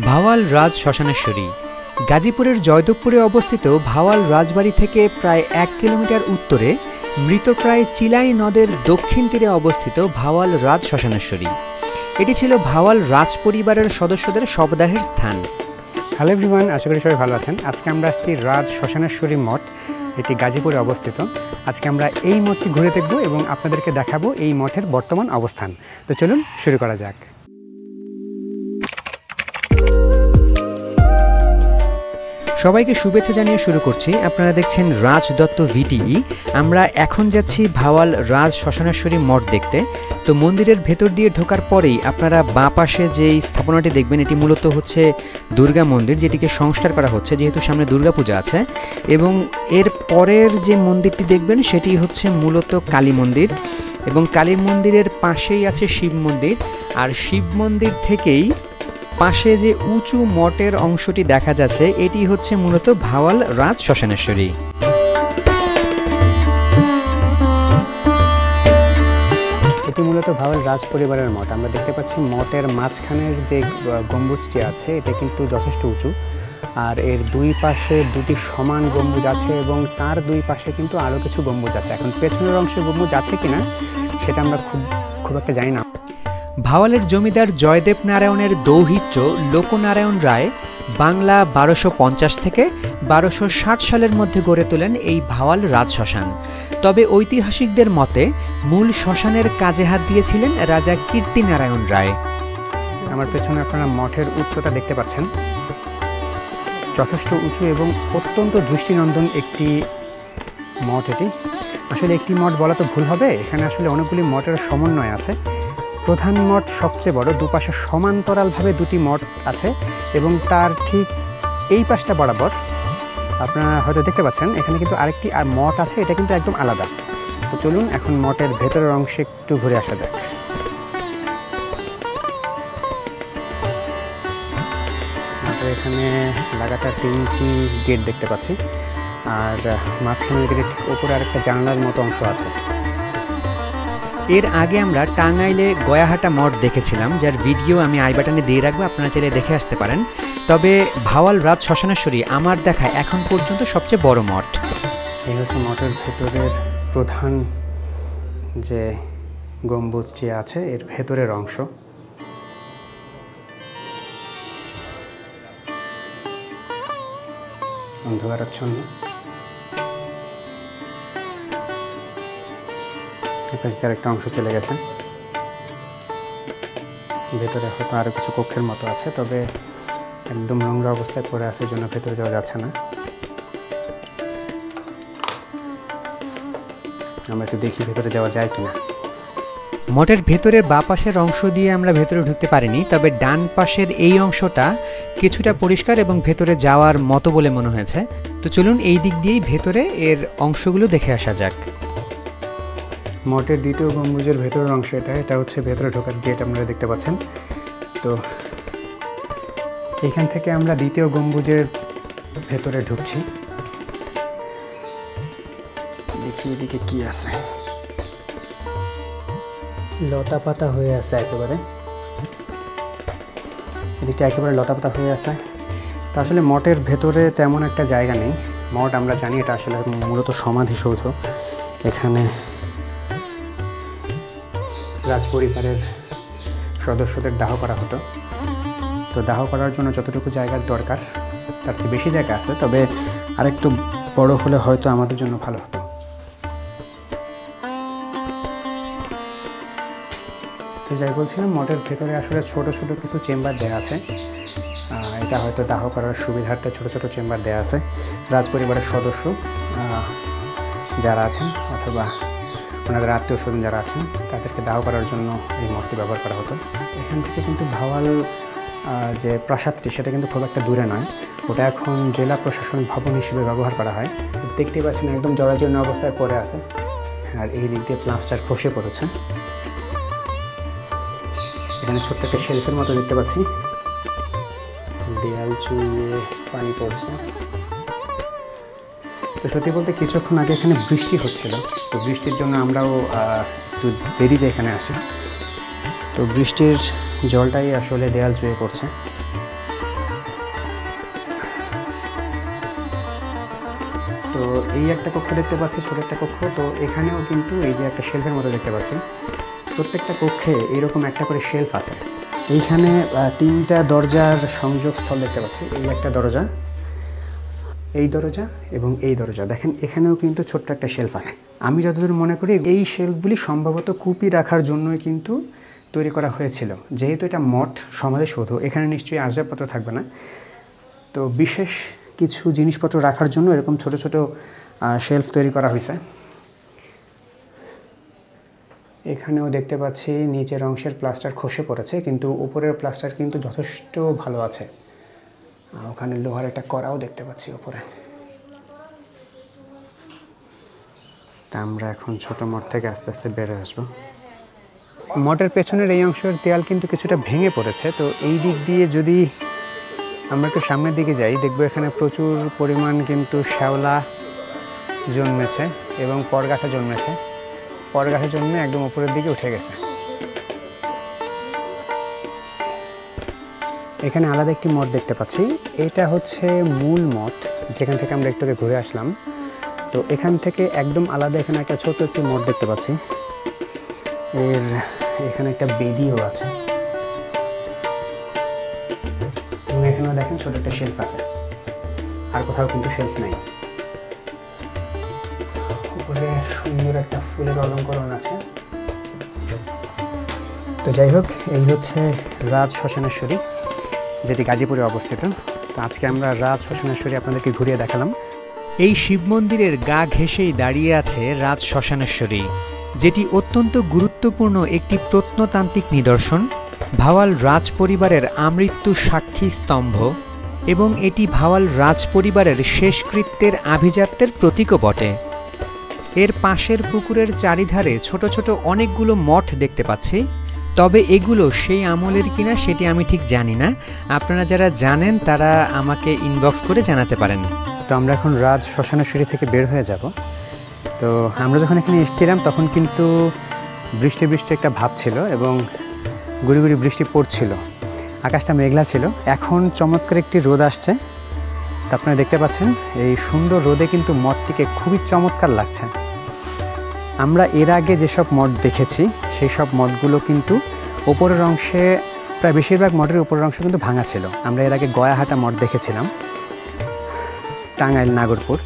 ভাওয়াল রাজ শ্মশানেশ্বরী গাজীপুরের জয়দেবপুরে অবস্থিত ভাওয়াল রাজবাড়ি থেকে প্রায় ১ কিলোমিটার উত্তরে মৃতপ্রায় চিলাই নদের দক্ষিণ তীরে অবস্থিত ভাওয়াল রাজ শ্মশানেশ্বরী। এটি ছিল ভাওয়াল রাজ পরিবারের সদস্যদের শবদাহের স্থান। হ্যালো এভরিওয়ান, আশা করি সবাই ভালো আছেন। আজকে আমরা আসছি রাজ শ্মশানেশ্বরী মঠ, এটি গাজীপুরে অবস্থিত। আজকে আমরা এই মঠটি ঘুরে দেখব এবং আপনাদেরকে দেখাবো এই মঠের বর্তমান অবস্থান। তো চলুন শুরু করা যাক। সবাইকে শুভেচ্ছা জানিয়ে শুরু করছি। আপনারা দেখছেন রাজ দত্ত ভিটিই। আমরা এখন যাচ্ছি ভাওয়াল রাজ শ্মশানেশ্বরী মঠ দেখতে। তো মন্দিরের ভেতর দিয়ে ঢোকার পরেই আপনারা বাঁ পাশে যেই স্থাপনাটি দেখবেন, এটি মূলত হচ্ছে দুর্গা মন্দির, যেটিকে সংস্কার করা হচ্ছে যেহেতু সামনে দুর্গাপূজা আছে। এবং এর পরের যে মন্দিরটি দেখবেন সেটি হচ্ছে মূলত কালী মন্দির, এবং কালী মন্দিরের পাশেই আছে শিব মন্দির। আর শিব মন্দির থেকেই পাশে যে উঁচু মঠের অংশটি দেখা যাচ্ছে, এটি হচ্ছে মূলত ভাওয়াল রাজ শ্মশানেশ্বরী। এটি মূলত ভাওয়াল রাজ পরিবারের মঠ। আমরা দেখতে পাচ্ছি মঠের মাঝখানের যে গম্বুজটি আছে এটা কিন্তু যথেষ্ট উঁচু, আর এর দুই পাশে দুটি সমান গম্বুজ আছে এবং তার দুই পাশে কিন্তু আরও কিছু গম্বুজ আছে। এখন পেছনের অংশে গম্বুজ আছে কিনা সেটা আমরা খুব একটা জানি না। ভাওয়ালের জমিদার জয়দেব নারায়ণের দৌহিত্র লোকনারায়ণ রায় বাংলা 1250 থেকে 1260 সালের মধ্যে গড়ে তোলেন এই ভাওয়াল রাজ শ্মশান। তবে ঐতিহাসিকদের মতে মূল শ্মশানের কাজে হাত দিয়েছিলেন রাজা কীর্তিনারায়ণ রায়। আমার পেছনে আপনারা মঠের উচ্চতা দেখতে পাচ্ছেন, যথেষ্ট উঁচু এবং অত্যন্ত দৃষ্টিনন্দন একটি মঠ। এটি আসলে একটি মঠ বলা তো ভুল হবে, এখানে আসলে অনেকগুলি মঠের সমন্বয় আছে। প্রধান মঠ সবচেয়ে বড়, দুপাশে সমান্তরালভাবে দুটি মঠ আছে এবং তার ঠিক এই পাশটা বরাবর আপনারা হয়তো দেখতে পাচ্ছেন এখানে কিন্তু আরেকটি মঠ আছে, এটা কিন্তু একদম আলাদা। তো চলুন এখন মঠের ভেতরের অংশে একটু ঘুরে আসা যাক। এখানে লাগাতার 3টি গেট দেখতে পাচ্ছি, আর মাঝখানের গেটের ঠিক ওপরে আরেকটা জানলার মতো অংশ আছে। এর আগে আমরা টাঙ্গাইলে গয়াহাটা মঠ দেখেছিলাম, যার ভিডিও আমি আই বাটনে দিয়ে রাখবো, আপনারা চাইলে দেখে আসতে পারেন। তবে ভাওয়াল রাজ শ্মশানেশ্বরী আমার দেখা এখন পর্যন্ত সবচেয়ে বড় মঠ। এই হচ্ছে মঠের ভেতরের প্রধান যে গম্বুজটি আছে এর ভেতরের অংশ। অন্ধকারাচ্ছন্ন। পাশ দিয়ে আরেকটা অংশ চলে গেছে, ভেতরে হয়তো আরও কিছু কক্ষের মতো আছে, তবে একদম নোংরা অবস্থায় পড়ে আছে, জন্য ভেতরে যাওয়া যাচ্ছে না। আমরা একটু দেখি ভেতরে যাওয়া যায় কিনা। মঠের ভেতরের বাঁ পাশের অংশ দিয়ে আমরা ভেতরে ঢুকতে পারিনি, তবে ডান পাশের এই অংশটা কিছুটা পরিষ্কার এবং ভেতরে যাওয়ার মতো বলে মনে হয়েছে। তো চলুন এই দিক দিয়েই ভেতরে এর অংশগুলো দেখে আসা যাক। মঠের দ্বিতীয় গম্বুজের ভেতরের অংশ এটা হচ্ছে ভেতরে ঢোকার গেট, আপনারা দেখতে পাচ্ছেন। তো এখান থেকে আমরা দ্বিতীয় গম্বুজের ভেতরে ঢুকছি। দেখি এদিকে কি আছে। লতা পাতা হয়ে আছে একেবারে, এদিকটা একেবারে লতা পাতা হয়ে আছে। তো আসলে মঠের ভেতরে তেমন একটা জায়গা নেই। মঠ আমরা জানি এটা আসলে মূলত সমাধিসৌধ। এখানে রাজপরিবারের সদস্যদের দাহ করা হতো। তো দাহ করার জন্য যতটুকু জায়গার দরকার তার চেয়ে বেশি জায়গা আছে, তবে আরেকটু বড় হলে হয়তো আমাদের জন্য ভালো হতো। তো যাই বলছিলাম, মঠের ভেতরে আসলে ছোট ছোট কিছু চেম্বার দেওয়া আছে। এটা হয়তো দাহ করার সুবিধার্থে ছোট ছোট চেম্বার দেওয়া আছে। রাজপরিবারের সদস্য যারা আছেন অথবা ওনাদের আত্মীয় স্বজন যারা আছেন তাদেরকে দাহ করার জন্য এই মঠটি ব্যবহার করা হতো। এখান থেকে কিন্তু ভাওয়াল যে প্রাসাদটি সেটা কিন্তু খুব একটা দূরে নয়, ওটা এখন জেলা প্রশাসন ভবন হিসেবে ব্যবহার করা হয়। দেখতেই পাচ্ছেন একদম জরাজীর্ণ অবস্থায় পড়ে আছে, আর এই দিক দিয়ে প্লাস্টার খসে পড়েছে। এখানে ছোট্ট একটা শেলফের মতো দেখতে পাচ্ছি, দেয়াল চুইয়ে পানি পড়ছে। তো সত্যি বলতে কিছুক্ষণ আগে এখানে বৃষ্টি হচ্ছিল, তো বৃষ্টির জন্য আমরাও একটু দেরিতে এখানে আসি। তো বৃষ্টির জলটাই আসলে দেয়াল চুয়ে পড়ছে। তো এই একটা কক্ষ দেখতে পাচ্ছি, ছোট একটা কক্ষ। তো এখানেও কিন্তু এই যে একটা শেলফের মতো দেখতে পাচ্ছি। প্রত্যেকটা কক্ষে এরকম একটা করে শেলফ আছে। এইখানে 3টা দরজার সংযোগস্থল দেখতে পাচ্ছি। এই একটা দরজা, এই দরজা এবং এই দরজা। দেখেন এখানেও কিন্তু ছোট্ট একটা শেলফ আছে। আমি যতদূর মনে করি এই শেলফগুলি সম্ভবত কুপি রাখার জন্যই কিন্তু তৈরি করা হয়েছিল। যেহেতু এটা মঠ সমাধিসৌধ, এখানে নিশ্চয়ই আসবাবপত্র থাকবে না, তো বিশেষ কিছু জিনিসপত্র রাখার জন্য এরকম ছোট ছোট শেলফ তৈরি করা হয়েছে। এখানেও দেখতে পাচ্ছি নিচের অংশের প্লাস্টার খসে পড়েছে, কিন্তু উপরের প্লাস্টার কিন্তু যথেষ্ট ভালো আছে। ওখানে লোহার একটা কড়াও দেখতে পাচ্ছি উপরে। তা আমরা এখন ছোট মঠ থেকে আস্তে আস্তে বেরো আসবো। মঠের পেছনের এই অংশের দেয়াল কিন্তু কিছুটা ভেঙে পড়েছে। তো এই দিক দিয়ে যদি আমরা একটু সামনের দিকে যাই, দেখবো এখানে প্রচুর পরিমাণ কিন্তু শ্যাওলা জন্মেছে এবং পরগাছা জন্মেছে। পরগাছা জন্মে একদম উপরের দিকে উঠে গেছে। এখানে আলাদা একটি মঠ দেখতে পাচ্ছি। এটা হচ্ছে মূল মঠ, যেখান থেকে আমরা একটু ঘুরে আসলাম। তো এখান থেকে একদম আলাদা এখানে একটা ছোট একটি মঠ দেখতে পাচ্ছি। এখানে একটা বেদিও আছে এবং এখানেও দেখেন ছোট একটা শেলফ আছে। আর কোথাও কিন্তু শেলফ নাই। উপরে সুন্দর একটা ফুলের অলঙ্করণ আছে। তো যাই হোক, এই হচ্ছে রাজ শ্মশানেশ্বরী, যেটি গাজীপুরে অবস্থিত। তো আজকে আমরা রাজ শ্মশানেশ্বরী আপনাদেরকে ঘুরিয়ে দেখালাম। এই শিব মন্দিরের গা ঘেঁষেই দাঁড়িয়ে আছে রাজ শ্মশানেশ্বরী, যেটি অত্যন্ত গুরুত্বপূর্ণ একটি প্রত্নতান্ত্রিক নিদর্শন, ভাওয়াল রাজ পরিবারের আমৃত্যু সাক্ষী স্তম্ভ এবং এটি ভাওয়াল রাজ পরিবারের শেষকৃত্যের আভিজাত্যের প্রতীকও বটে। এর পাশের পুকুরের চারিধারে ছোট ছোট অনেকগুলো মঠ দেখতে পাচ্ছি, তবে এগুলো সেই আমলের কিনা সেটি আমি ঠিক জানি না। আপনারা যারা জানেন তারা আমাকে ইনবক্স করে জানাতে পারেন। তো আমরা এখন রাজ শ্মশানেশ্বরী থেকে বের হয়ে যাব। তো আমরা যখন এখানে এসেছিলাম তখন কিন্তু বৃষ্টি বৃষ্টি একটা ভাব ছিল এবং গুড়ি গুড়ি বৃষ্টি পড়ছিল, আকাশটা মেঘলা ছিল। এখন চমৎকার একটি রোদ আসছে। তো আপনারা দেখতে পাচ্ছেন এই সুন্দর রোদে কিন্তু মঠটিকে খুবই চমৎকার লাগছে। আমরা এর আগে যেসব মঠ দেখেছি সেই সব মঠগুলো কিন্তু ওপরের অংশে, প্রায় বেশিরভাগ মঠের উপরের অংশ কিন্তু ভাঙা ছিল। আমরা এর আগে গয়াহাটা মঠ দেখেছিলাম, টাঙ্গাইল নাগরপুর।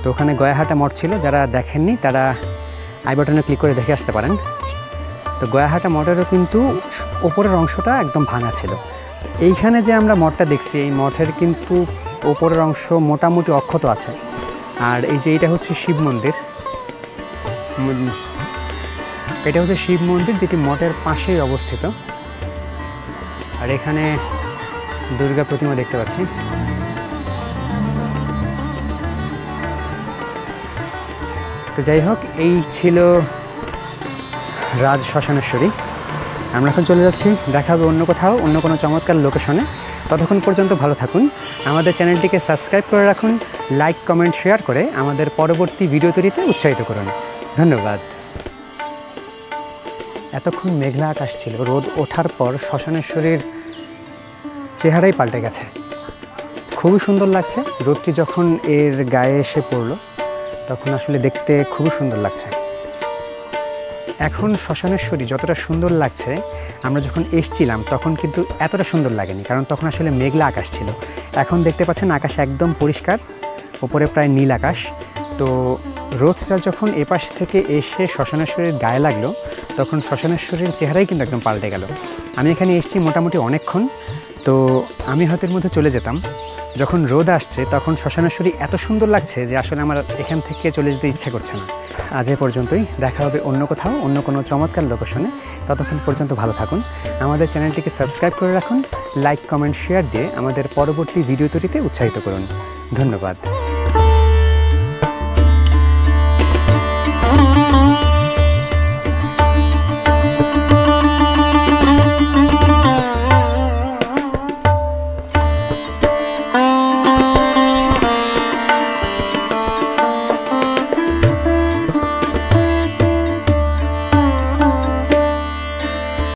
তো ওখানে গয়াহাটা মঠ ছিল, যারা দেখেননি তারা আই বাটনে ক্লিক করে দেখে আসতে পারেন। তো গয়াহাটা মঠেরও কিন্তু ওপরের অংশটা একদম ভাঙা ছিল। এইখানে যে আমরা মঠটা দেখছি, এই মঠের কিন্তু ওপরের অংশ মোটামুটি অক্ষত আছে। আর এই যে এটা হচ্ছে শিব মন্দির, এটা হচ্ছে শিব মন্দির যেটি মঠের পাশেই অবস্থিত। আর এখানে দুর্গা প্রতিমা দেখতে পাচ্ছি। তো যাই হোক, এই ছিল রাজ শ্মশানেশ্বরী। আমরা এখন চলে যাচ্ছি, দেখা হবে অন্য কোথাও, অন্য কোনো চমৎকার লোকেশনে। ততক্ষণ পর্যন্ত ভালো থাকুন, আমাদের চ্যানেলটিকে সাবস্ক্রাইব করে রাখুন, লাইক কমেন্ট শেয়ার করে আমাদের পরবর্তী ভিডিও তৈরিতে উৎসাহিত করুন। ধন্যবাদ। এতক্ষণ মেঘলা আকাশ ছিল, রোদ ওঠার পর শ্মশানেশ্বরীর চেহারাই পাল্টে গেছে। খুবই সুন্দর লাগছে। রোদটি যখন এর গায়ে এসে পড়লো তখন আসলে দেখতে খুবই সুন্দর লাগছে। এখন শ্মশানেশ্বরী যতটা সুন্দর লাগছে, আমরা যখন এসছিলাম তখন কিন্তু এতটা সুন্দর লাগেনি, কারণ তখন আসলে মেঘলা আকাশ ছিল। এখন দেখতে পাচ্ছেন আকাশ একদম পরিষ্কার, ওপরে প্রায় নীল আকাশ। তো রোদটা যখন এপাশ থেকে এসে শ্মশানেশ্বরীর গায়ে লাগলো তখন শ্মশানেশ্বরীর চেহারাই কিন্তু একদম পাল্টে গেল। আমি এখানে এসেছি মোটামুটি অনেকক্ষণ। তো আমি হয়তো এর মধ্যে চলে যেতাম। যখন রোদ আসছে তখন শ্মশানেশ্বরী এত সুন্দর লাগছে যে আসলে আমার এখান থেকে চলে যেতে ইচ্ছে করছে না। আজ এ পর্যন্তই, দেখা হবে অন্য কোথাও, অন্য কোনো চমৎকার লোকেশনে। ততক্ষণ পর্যন্ত ভালো থাকুন, আমাদের চ্যানেলটিকে সাবস্ক্রাইব করে রাখুন, লাইক কমেন্ট শেয়ার দিয়ে আমাদের পরবর্তী ভিডিও তৈরিতে উৎসাহিত করুন। ধন্যবাদ।